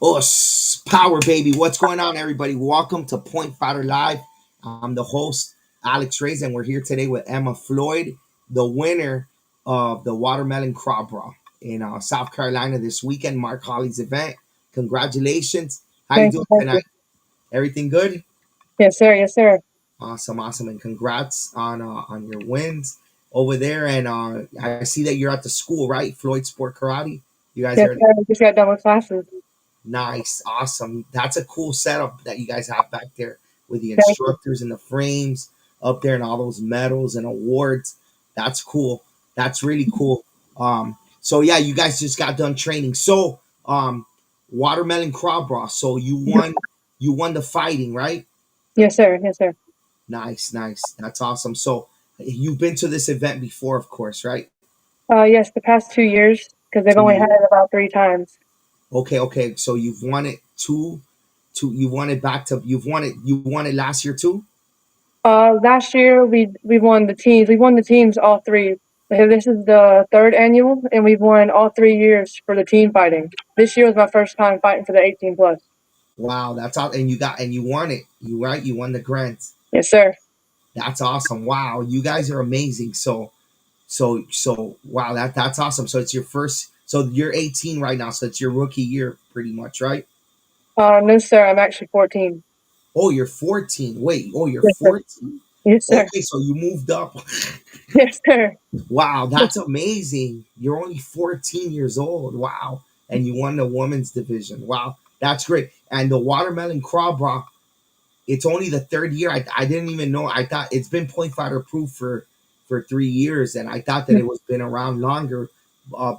Power baby. What's going on, everybody? Welcome to Point Fighter Live. I'm the host, Alex Reyes, and we're here today with Emma Floyd, the winner of the Watermelon Crop Brawl in South Carolina this weekend, Mark Holly's event. Congratulations. How you Thank you, doing thank you. tonight? Everything good? Yes, sir. Yes, sir. Awesome, awesome, and congrats on your wins over there. And I see that you're at the school, right? Floyd Sport Karate. You guys Yes, are sir. We just got done with classes. nice, awesome. That's a cool setup that you guys have back there with the Thank you. instructors and the frames up there and all those medals and awards. That's cool. That's really cool. So yeah, you guys just got done training. So watermelon crab raw. So you won the fighting, right? Yes, sir. Yes, sir. Nice, nice. That's awesome. So you've been to this event before, of course, right? Yes, the past 2 years because they've Two only had years. it about 3 times. Okay, okay. So you've won it you won it back to you won it last year too? Last year we won the teams. We won the teams all three. This is the third annual, and we've won all 3 years for the team fighting. This year was my first time fighting for the 18 plus. Wow, that's all, and you won it. You right, you won the grant. Yes, sir. That's awesome. Wow, you guys are amazing. So wow, that's awesome. So it's your first. So you're 18 right now. So it's your rookie year, pretty much, right? No, sir. I'm actually 14. Oh, you're 14. Wait, oh, you're Yes, sir. 14. Yes, sir. Okay, so you moved up. Yes, sir. Wow, that's amazing. You're only 14 years old. Wow, and you won the women's division. Wow, that's great. And the watermelon crab rock, it's only the third year. I didn't even know. I thought it's been point fighter approved for 3 years, and I thought that it was been around longer,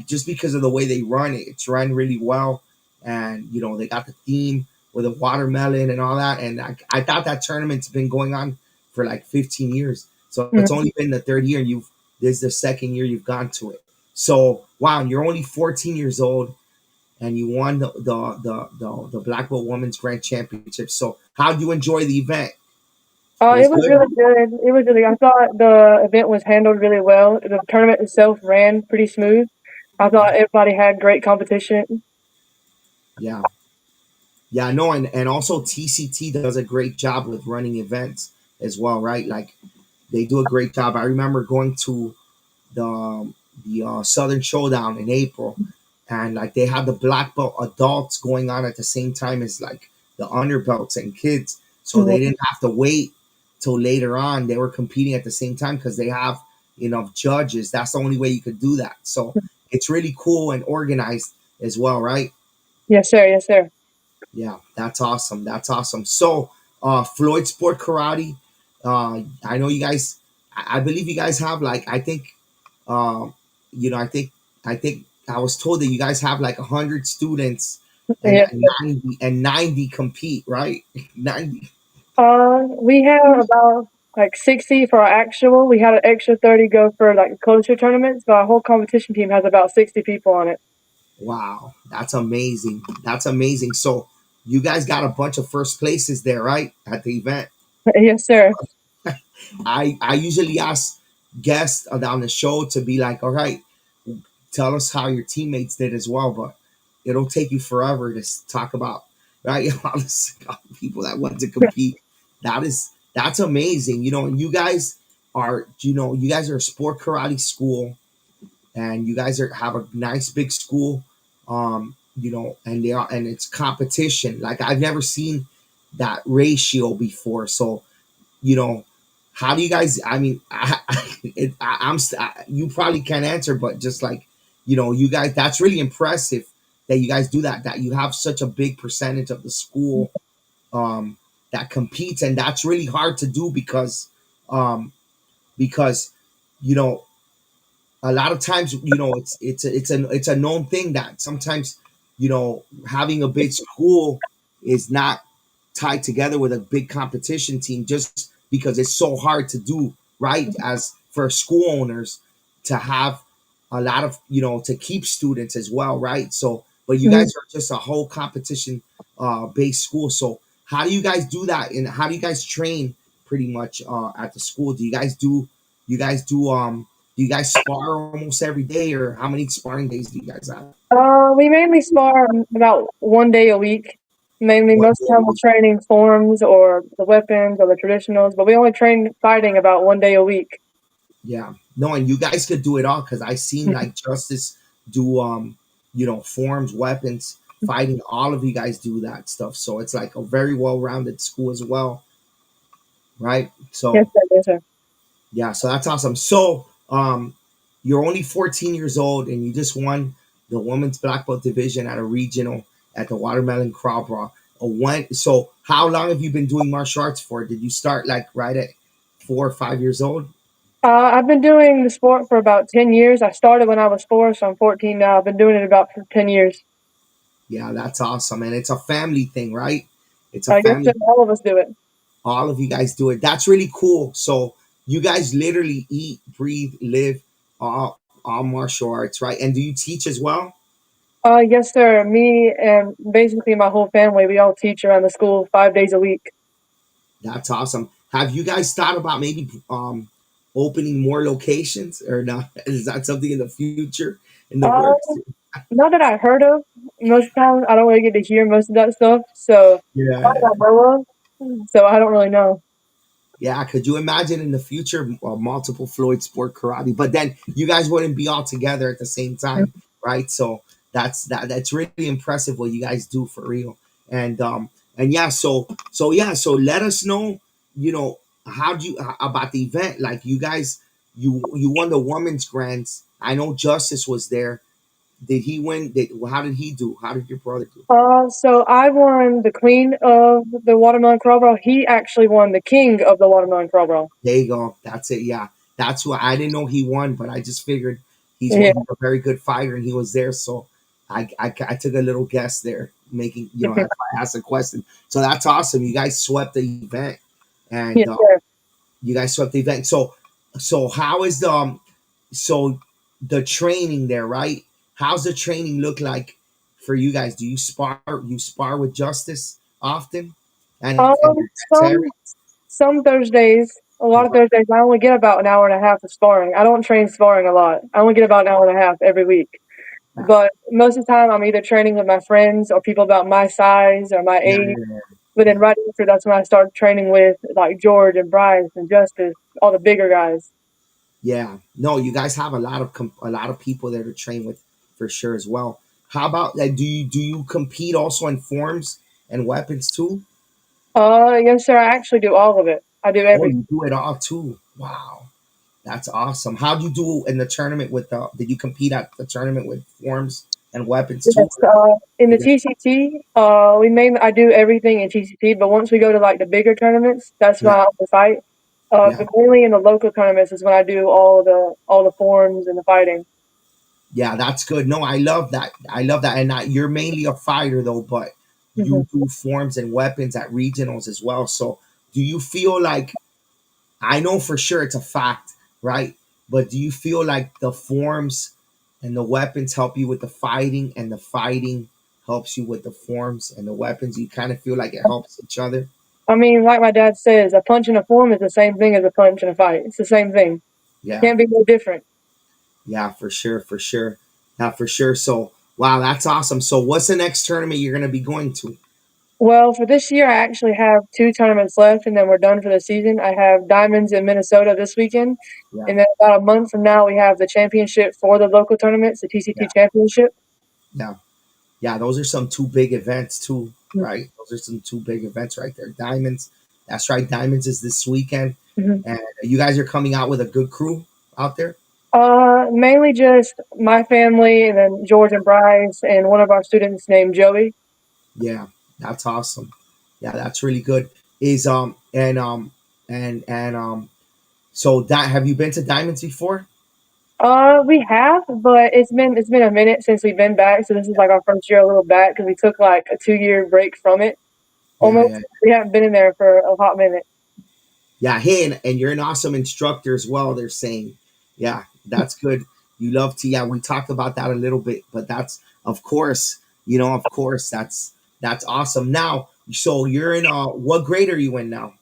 just because of the way they run it. It's run really well, and they got the theme with the watermelon and all that. And I thought that tournament's been going on for like 15 years. So it's Mhm. only been the third year, and this is the second year you've gone to it. So wow, and you're only 14 years old and you won the Black Belt Women's Grand Championship. So how do you enjoy the event? It was It was good. really good. It was really. I thought the event was handled really well. The tournament itself ran pretty smooth. I thought everybody had great competition. Yeah, yeah, no, and also TCT does a great job with running events as well, right? Like they do a great job. I remember going to the Southern Showdown in April, and like they had the black belt adults going on at the same time as like the underbelts and kids, so they Mhm. didn't have to wait till later on. They were competing at the same time because they have enough judges. That's the only way you could do that. So it's really cool and organized as well, right? Yes, sir. Yes, sir. Yeah, that's awesome. That's awesome. So, Floyd Sport Karate. I know you guys. I believe you guys have like I think um, I think I was told that you guys have like 100 students and Yes. 90 compete, right? 90. We have about like 60 for our actual. We had an extra 30 go for like closer tournaments. So our whole competition team has about 60 people on it. Wow, that's amazing. That's amazing. So you guys got a bunch of first places there, right, at the event. Yes, sir. I usually ask guests on the show to be like, all right, tell us how your teammates did as well, but it'll take you forever to talk about, right? All the people that want to compete. That's amazing. And you guys are a sport karate school, and you guys have a nice big school. And it's competition. Like I've never seen that ratio before. So you know how do you guys, I mean, you probably can't answer, but just like, you guys, that's really impressive that you guys do that you have such a big percentage of the school um that competes, and that's really hard to do um because you know a lot of times, it's a known thing that sometimes, having a big school is not tied together with a big competition team, just because it's so hard to do, right? As for school owners to have a lot of, to keep students as well, right? So but you Mhm. guys are just a whole competition based school. So how do you guys do that, and how do you guys train pretty much at the school? Do you guys do Do you guys spar almost every day, or how many sparring days do you guys have? We mainly spar about 1 day a week. Mainly, One most of day the a time we're week? training forms or the weapons or the traditionals, but we only train fighting about 1 day a week. Yeah. No, and you guys could do it all because I seen like Justice do forms, weapons, fighting. All of you guys do that stuff. So it's like a very well rounded school as well, right? Yes, So sir. Yes, sir. yeah, so that's awesome. So you're only 14 years old and you just won the women's black belt division at a regional at the Watermelon Crawl Brawl. So how long have you been doing martial arts for? Did you start like right at 4 or 5 years old? I've been doing the sport for about 10 years. I started when I was 4, so I'm 14 now. I've been doing it about for 10 years. Yeah, that's awesome. And it's a family thing, right? It's a Yes, sir. family. All of us do it. All of you guys do it. That's really cool. So you guys literally eat, breathe, live all martial arts, right? And do you teach as well? Yes, sir. Me and basically my whole family, we all teach around the school 5 days a week. That's awesome. Have you guys thought about maybe opening more locations or not? Is that something in the future in the Uh, works? Not that I heard of. Most of the time, I don't really get to hear most of that stuff, so not Yeah. that I know of. So I don't really know. Yeah, could you imagine in the future multiple Floyd sport karate? But then you guys wouldn't be all together at the same time, right? So that's really impressive what you guys do for real. And yeah, so let us know, you know, how do you about the event? Like you guys, you won the women's grants. I know Justice was there. Did he win? How did he do? How did your brother do? So I won the queen of the watermelon crawl brawl. He actually won the king of the watermelon crawl brawl. There you go. That's it. Yeah, that's why I didn't know he won, but I just figured Yeah. he's a very good fighter and he was there. So I took a little guess there, making that's why I asked the question. So that's awesome. You guys swept the event, and Yes, sir. you guys swept the event. So how is so the training there, right? How's the training look like for you guys? Do you spar? You spar with Justice often, and Um, some Terry? some Thursdays, a lot of Thursdays, I only get about an hour and a half of sparring. I don't train sparring a lot. I only get about an hour and a half every week. Yeah, But most of the time, I'm either training with my friends or people about my size or my yeah, age. yeah, But then yeah. right after, that's when I started training with like George and Bryce and Justice, all the bigger guys. Yeah, no, you guys have a lot of a lot of people there to train with for sure as well. How about that? Do you compete also in forms and weapons too? Yes, sir. I actually do all of it. I do Oh, everything. you do it all too. Wow, that's awesome. How do you do in the tournament with the? Did you compete at the tournament with forms and weapons too? Yes, in You the guys- TCT, I do everything in TCT, but once we go to like the bigger tournaments, that's when Yeah, I only fight. yeah, But mainly in the local tournaments is when I do all the forms and the fighting. yeah. That's good. No, I love that. I love that. And you're mainly a fighter though, but Hmm. you do forms and weapons at regionals as well. So, do you feel like I know for sure it's a fact, right? But do you feel like the forms and the weapons help you with the fighting, and the fighting helps you with the forms and the weapons? You kind of feel like it helps each other. I mean, like my dad says, a punch in a form is the same thing as a punch in a fight. It's the same thing. Yeah, Can't be no different. yeah, for sure, for sure, yeah, for sure. So, wow, that's awesome. So, what's the next tournament you're going to be going to? Well, for this year, I actually have 2 tournaments left, and then we're done for the season. I have Diamonds in Minnesota this weekend, Yeah, and then about a month from now, we have the championship for the local tournaments, the TCT yeah, championship. yeah, yeah. Those are some two big events too, right? Those are some two big events right there. Diamonds, that's right. Diamonds is this weekend, Mhm. and you guys are coming out with a good crew out there. Mainly just my family, and then George and Bryce, and one of our students named Joey. Yeah, that's awesome. Yeah, that's really good. Is and so that have you been to Diamonds before? We have, but it's been a minute since we've been back, so this is like our first year a little back because we took like a 2 year break from it. Yeah, Almost, yeah, we haven't been in there for a hot minute. yeah. Hey, and you're an awesome instructor as well. They're saying, yeah, that's good. You love to, yeah. We talked about that a little bit, but that's of course, of course, that's awesome. Now, so you're in what grade are you in now?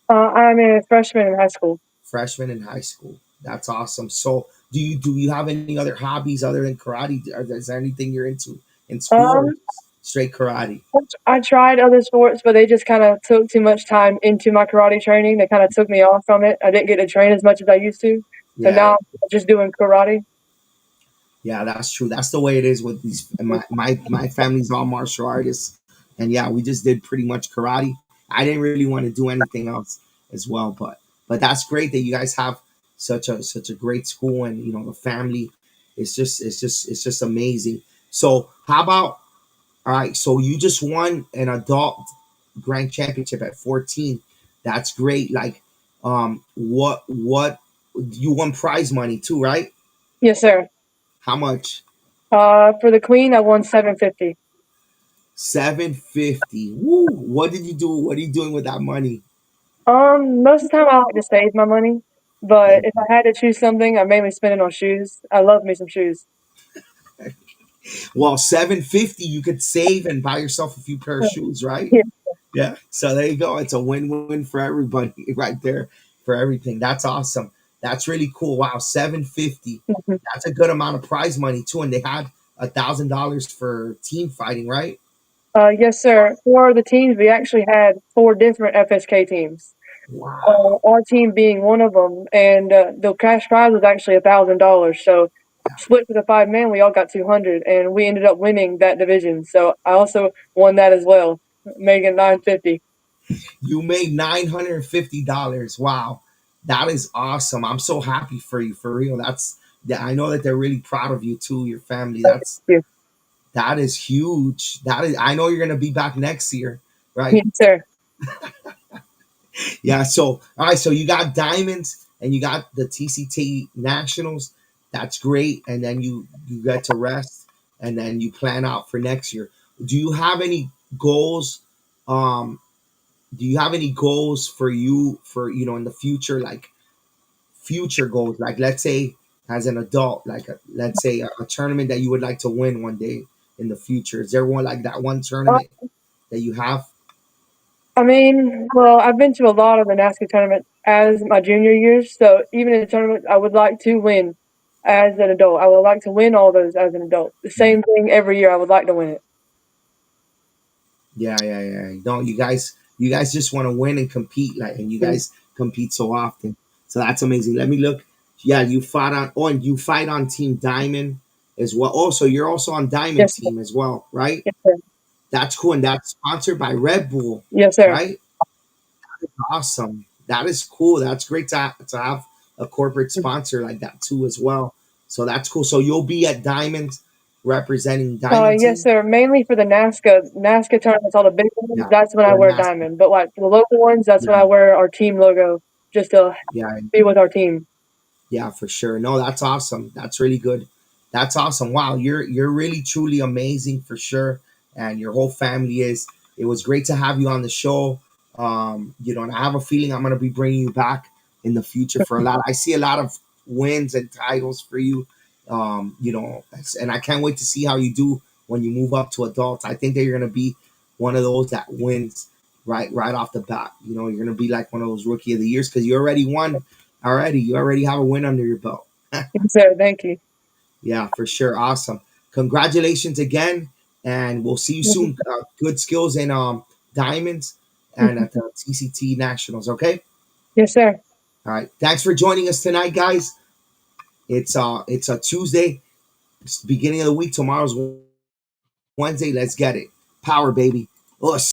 I'm a freshman in high school. Freshman in high school. That's awesome. So Do you have any other hobbies other than karate? Is there anything you're into in school, or Um, just straight karate? I tried other sports, but they just kind of took too much time into my karate training. They kind of took me off from it. I didn't get to train as much as I used to. So Yeah, now I'm just doing karate. yeah, that's true. That's the way it is with these. My family's all martial artists, and yeah, we just did pretty much karate. I didn't really want to do anything else as well, but that's great that you guys have such a great school, and the family. It's just amazing. So how about, all right? So you just won an adult grand championship at 14. That's great. Like, what you won prize money too, right? Yes, sir. How much? For the queen, I won 750. 750. Woo! What did you do? What are you doing with that money? Most of the time I like to save my money, but if I had to choose something, I mainly spend it on shoes. I love me some shoes. Well, 750 you could save and buy yourself a few pair of shoes, right? Yeah. Yeah. So there you go. It's a win-win for everybody right there for everything. That's awesome. That's really cool. Wow, 750. Mhm. That's a good amount of prize money too. And they had $1,000 for team fighting, right? Yes, sir. For the teams, we actually had four different FSK teams. Wow. Our team being one of them, and the cash prize was actually $1,000. So split for the 5 men, we all got 200, and we ended up winning that division. So I also won that as well, making 950. You made $950. Wow. That is awesome. I'm so happy for you, for real. Yeah, I know that they're really proud of you too, your family. Yeah. That is huge. That is, I know you're gonna be back next year, right? Yes, sir. Yeah. So all right, so you got diamonds and you got the TCT nationals. That's great. And then you get to rest and then you plan out for next year. Do you have any goals? Um, do you have any goals for you for in the future, like future goals, like let's say as an adult, like let's say a tournament that you would like to win one day in the future? Is there one like that one Uh, tournament that you have? I mean, well, I've been to a lot of the NASCAR tournaments as my junior years, so even in the tournament, I would like to win as an adult. I would like to win all those as an adult. The same thing every year. I would like to win it. Yeah, yeah, yeah. No, you guys just want to win and compete, like, and you Mm. guys compete so often. So that's amazing. Let me look. Yeah, you fought on. Oh, and you fight on Team Diamond as well. Oh, so you're also on Diamond Yes, sir. Team as well, right? Yes, sir. That's cool, and that's sponsored by Red Bull, Yes, sir. right? Awesome. That is cool. That's great to have a corporate sponsor like that too as well. So that's cool. So you'll be at Diamond representing Diamond Yes, Team. sir. Mainly for the NASCAR tournaments, all the big ones. Yeah, That's when I for wear NASCAR. diamond. But like for the local ones, that's when Yeah, I wear our team logo just to yeah, be with our team. yeah, for sure. No, that's awesome. That's really good. That's awesome. Wow, you're really truly amazing for sure, and your whole family is. It was great to have you on the show. And I have a feeling I'm gonna be bringing you back in the future for a lot. I see a lot of wins and titles for you. And I can't wait to see how you do when you move up to adults. I think that you're gonna be one of those that wins right off the bat. You're gonna be like one of those rookie of the years because you already won already. You already have a win under your belt. Yes, sir. Thank you. Yeah, for sure. Awesome. Congratulations again, and we'll see you soon. Good skills in diamonds and at the TCT Nationals. Okay. Yes, sir. All right. Thanks for joining us tonight, guys. It's a Tuesday. It's the beginning of the week. Tomorrow's Wednesday. Let's get it. Power, baby. Us.